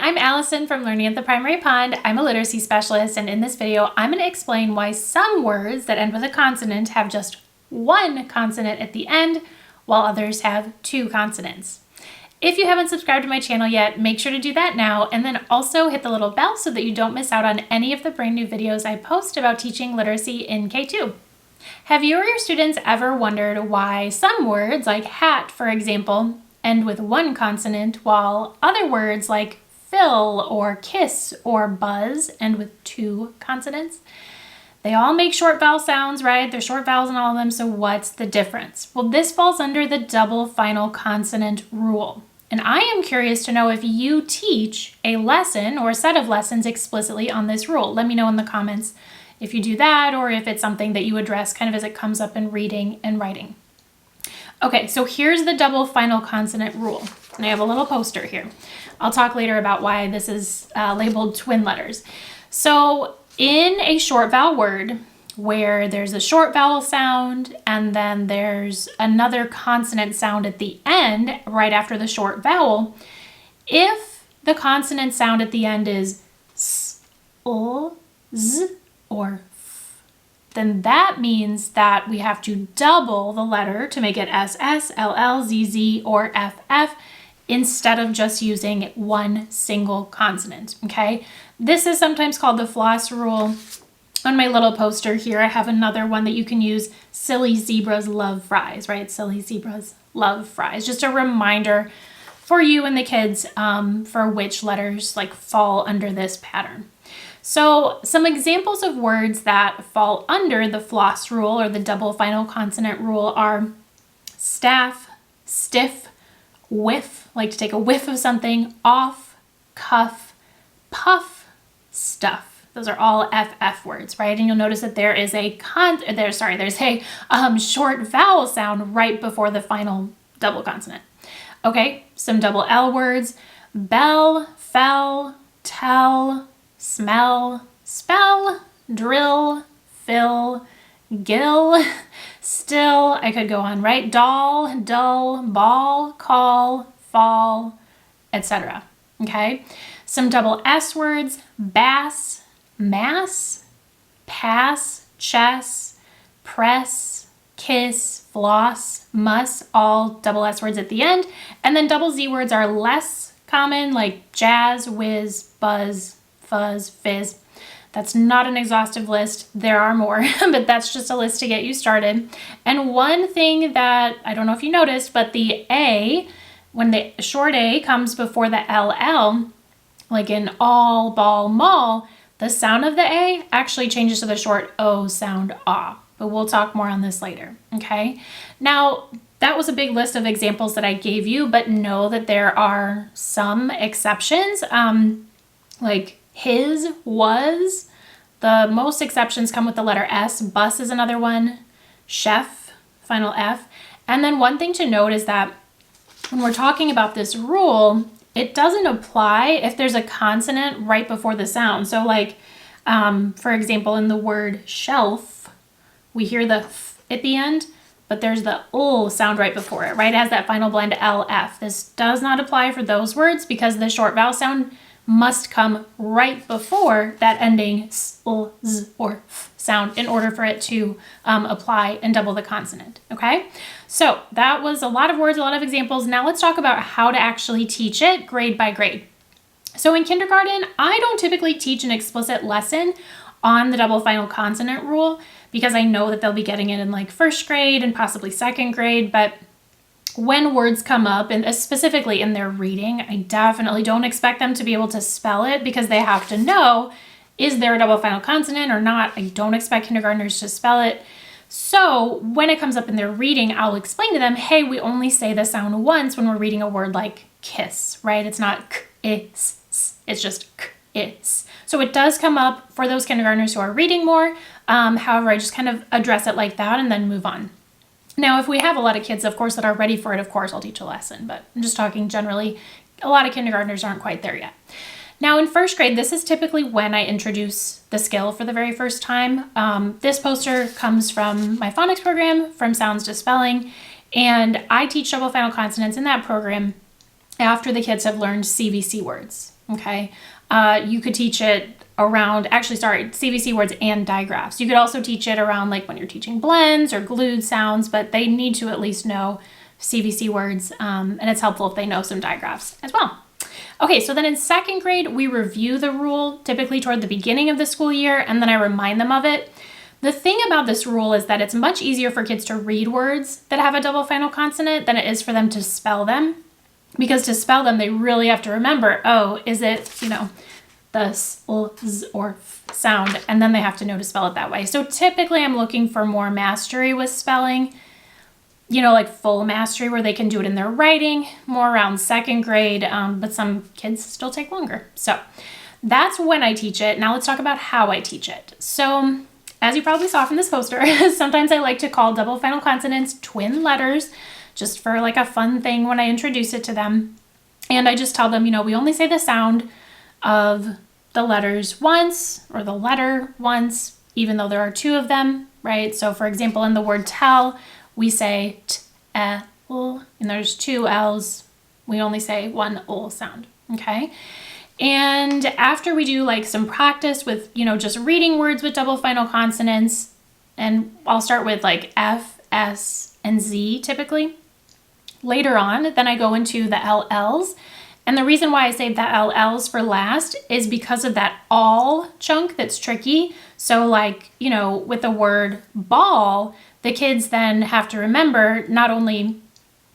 I'm Allison from Learning at the Primary Pond. I'm a literacy specialist, and in this video, I'm going to explain why some words that end with a consonant have just one consonant at the end, while others have two consonants. If you haven't subscribed to my channel yet, make sure to do that now, and then also hit the little bell so that you don't miss out on any of the brand new videos I post about teaching literacy in K2. Have you or your students ever wondered why some words, like hat, for example, end with one consonant, while other words like fill or kiss or buzz end with two consonants? They all make short vowel sounds, right? There's short vowels in all of them, so what's the difference? Well, this falls under the double final consonant rule. And I am curious to know if you teach a lesson or a set of lessons explicitly on this rule. Let me know in the comments if you do that, or if it's something that you address kind of as it comes up in reading and writing. Okay, so here's the double final consonant rule. And I have a little poster here. I'll talk later about why this is labeled twin letters. So in a short vowel word where there's a short vowel sound and then there's another consonant sound at the end right after the short vowel, if the consonant sound at the end is s, l, z, or f, then that means that we have to double the letter to make it S, S, L, L, Z, Z, or F, F, instead of just using one single consonant, okay? This is sometimes called the floss rule. On my little poster here, I have another one that you can use. Silly zebras love fries, right? Silly zebras love fries. Just a reminder for you and the kids for which letters like fall under this pattern. So some examples of words that fall under the floss rule or the double final consonant rule are staff, stiff, whiff, like to take a whiff of something, off, cuff, puff, stuff. Those are all FF words, right? And you'll notice that there is a there's a short vowel sound right before the final double consonant. Okay, some double L words: bell, fell, tell, smell, spell, drill, fill, gill, still. I could go on, right? Doll, dull, ball, call, fall, etc. Okay, some double S words: bass, mass, pass, chess, press, kiss, floss, muss, all double S words at the end. And then double Z words are less common, like jazz, whiz, buzz, fuzz, fizz. That's not an exhaustive list. There are more, but that's just a list to get you started. And one thing that, I don't know if you noticed, but the A, when the short A comes before the LL, like in all, ball, mall, the sound of the A actually changes to the short O sound, ah. But we'll talk more on this later, okay? Now, that was a big list of examples that I gave you, but know that there are some exceptions, like his, was. The most exceptions come with the letter S. Bus is another one. Chef, final F. And then one thing to note is that when we're talking about this rule, it doesn't apply if there's a consonant right before the sound. So like, for example, in the word shelf, we hear the f at the end, but there's the ul sound right before it, right? It has that final blend LF. This does not apply for those words because the short vowel sound must come right before that ending s, l, z, or f sound in order for it to apply and double the consonant, okay? So that was a lot of words, a lot of examples. Now let's talk about how to actually teach it grade by grade. So in kindergarten, I don't typically teach an explicit lesson on the double final consonant rule because I know that they'll be getting it in like first grade and possibly second grade, but when words come up, and specifically in their reading, I definitely don't expect them to be able to spell it because they have to know, is there a double final consonant or not? I don't expect kindergartners to spell it. So when it comes up in their reading, I'll explain to them, hey, we only say the sound once when we're reading a word like kiss, right? It's not k, is, it's just k, is. So it does come up for those kindergartners who are reading more. However, I just kind of address it like that and then move on. Now, if we have a lot of kids, of course, that are ready for it, of course, I'll teach a lesson, but I'm just talking generally, a lot of kindergartners aren't quite there yet. Now, in first grade, this is typically when I introduce the skill for the very first time. This poster comes from my phonics program, From Sounds to Spelling, and I teach double final consonants in that program. after the kids have learned CVC words, okay? You could teach it around, CVC words and digraphs. You could also teach it around like when you're teaching blends or glued sounds, but they need to at least know CVC words, and it's helpful if they know some digraphs as well. Okay, so then in second grade, we review the rule typically toward the beginning of the school year, and then I remind them of it. The thing about this rule is that it's much easier for kids to read words that have a double final consonant than it is for them to spell them. Because to spell them, they really have to remember, oh, is it, the s, l, z, or f sound, and then they have to know to spell it that way. So typically I'm looking for more mastery with spelling, like full mastery where they can do it in their writing, more around second grade, but some kids still take longer. So that's when I teach it. Now let's talk about how I teach it. So as you probably saw from this poster, sometimes I like to call double final consonants twin letters, just for like a fun thing when I introduce it to them. And I just tell them, we only say the sound of the letters once, or the letter once, even though there are two of them, right? So for example, in the word tell, we say t, e, l, and there's two L's. We only say one l sound, okay? And after we do like some practice with, just reading words with double final consonants, and I'll start with like F, S, and Z typically. Later on, then I go into the LLs. And the reason why I save the LLs for last is because of that all chunk that's tricky. So like, with the word ball, the kids then have to remember not only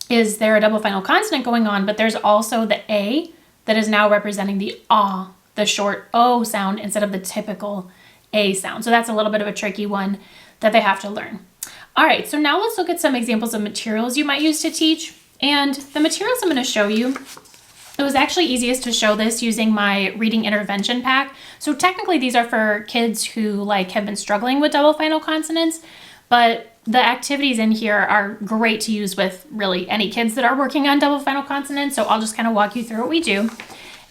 is there a double final consonant going on, but there's also the A that is now representing the ah, the short O sound instead of the typical A sound. So that's a little bit of a tricky one that they have to learn. All right, so now let's look at some examples of materials you might use to teach. And the materials I'm going to show you, it was actually easiest to show this using my reading intervention pack. So technically these are for kids who have been struggling with double final consonants, but the activities in here are great to use with really any kids that are working on double final consonants. So I'll just kind of walk you through what we do.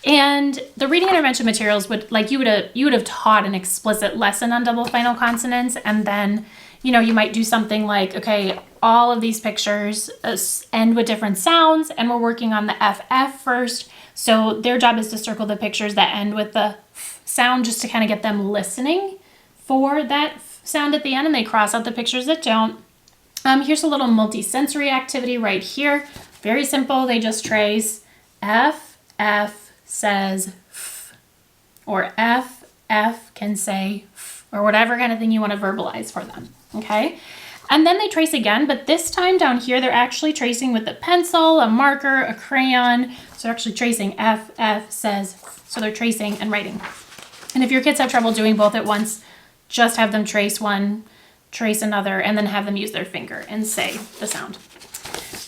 And the reading intervention materials would, you would have taught an explicit lesson on double final consonants, and then you might do something like, okay, all of these pictures end with different sounds, and we're working on the FF first. So their job is to circle the pictures that end with the F sound just to kind of get them listening for that F sound at the end, and they cross out the pictures that don't. Here's a little multi-sensory activity right here. Very simple. They just trace F, F says F, or F, F can say F, or whatever kind of thing you want to verbalize for them. Okay, and then they trace again, but this time down here, they're actually tracing with a pencil, a marker, a crayon. So they're actually tracing F, F says, so they're tracing and writing. And if your kids have trouble doing both at once, just have them trace one, trace another, and then have them use their finger and say the sound.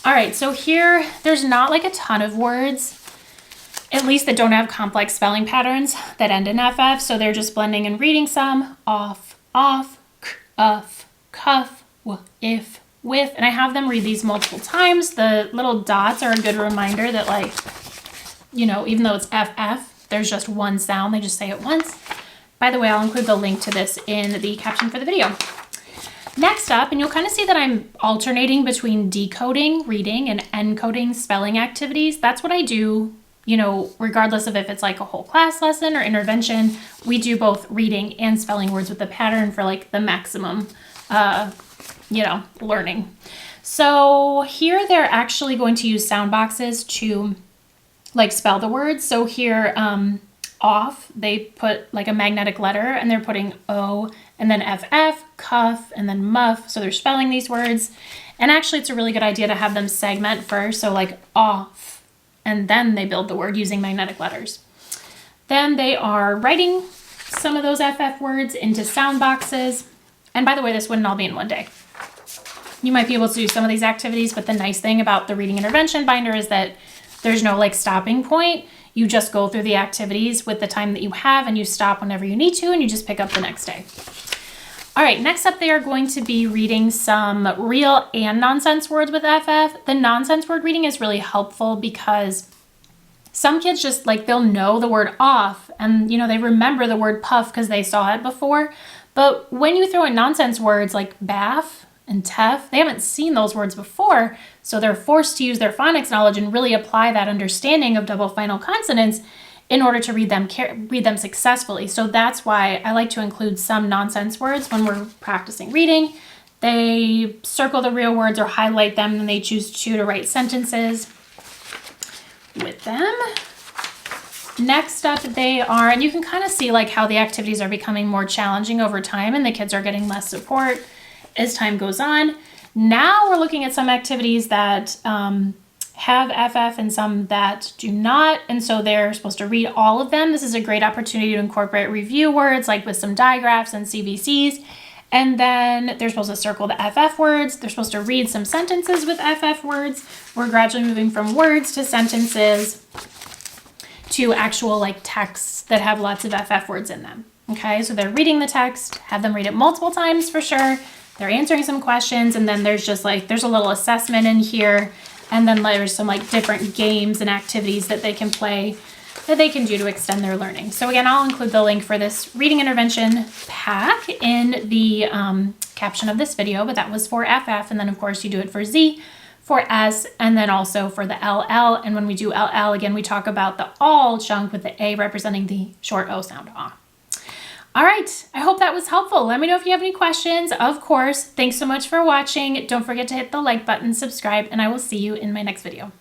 All right, so here, there's not a ton of words, at least that don't have complex spelling patterns that end in FF. So they're just blending and reading some, off, k, uff, cuff, if, with, and I have them read these multiple times. The little dots are a good reminder that even though it's FF, there's just one sound, they just say it once. By the way, I'll include the link to this in the caption for the video. Next up, and you'll kind of see that I'm alternating between decoding, reading, and encoding spelling activities. That's what I do, regardless of if it's a whole class lesson or intervention. We do both reading and spelling words with the pattern for the maximum learning. So here they're actually going to use sound boxes to spell the words. So here, off, they put a magnetic letter, and they're putting O, and then FF, cuff, and then muff. So they're spelling these words. And actually it's a really good idea to have them segment first. So off, and then they build the word using magnetic letters. Then they are writing some of those FF words into sound boxes. And by the way, this wouldn't all be in one day. You might be able to do some of these activities, but the nice thing about the reading intervention binder is that there's no stopping point. You just go through the activities with the time that you have, and you stop whenever you need to, and you just pick up the next day. All right, next up, they are going to be reading some real and nonsense words with FF. The nonsense word reading is really helpful because some kids just they'll know the word off, and they remember the word puff because they saw it before. But when you throw in nonsense words like bath and teff. They haven't seen those words before, so they're forced to use their phonics knowledge and really apply that understanding of double final consonants in order to read them successfully. So that's why I like to include some nonsense words when we're practicing reading. They circle the real words or highlight them, and they choose to write sentences with them. Next up, they are, and you can kind of see like how the activities are becoming more challenging over time, and the kids are getting less support as time goes on. Now we're looking at some activities that have FF and some that do not, and so they're supposed to read all of them. This is a great opportunity to incorporate review words like with some digraphs and CVCs, and then they're supposed to circle the FF words. They're supposed to read some sentences with FF words. We're gradually moving from words to sentences to actual like texts that have lots of FF words in them. Okay, so they're reading the text, have them read it multiple times for sure. They're answering some questions, and then there's just like, there's a little assessment in here, and then there's some like different games and activities that they can play, that they can do to extend their learning. So again, I'll include the link for this reading intervention pack in the caption of this video, but that was for FF, and then of course you do it for Z, for S, and then also for the LL. And when we do LL, again, we talk about the all chunk with the A representing the short O sound, ah. All right, I hope that was helpful. Let me know if you have any questions. Of course, thanks so much for watching. Don't forget to hit the like button, subscribe, and I will see you in my next video.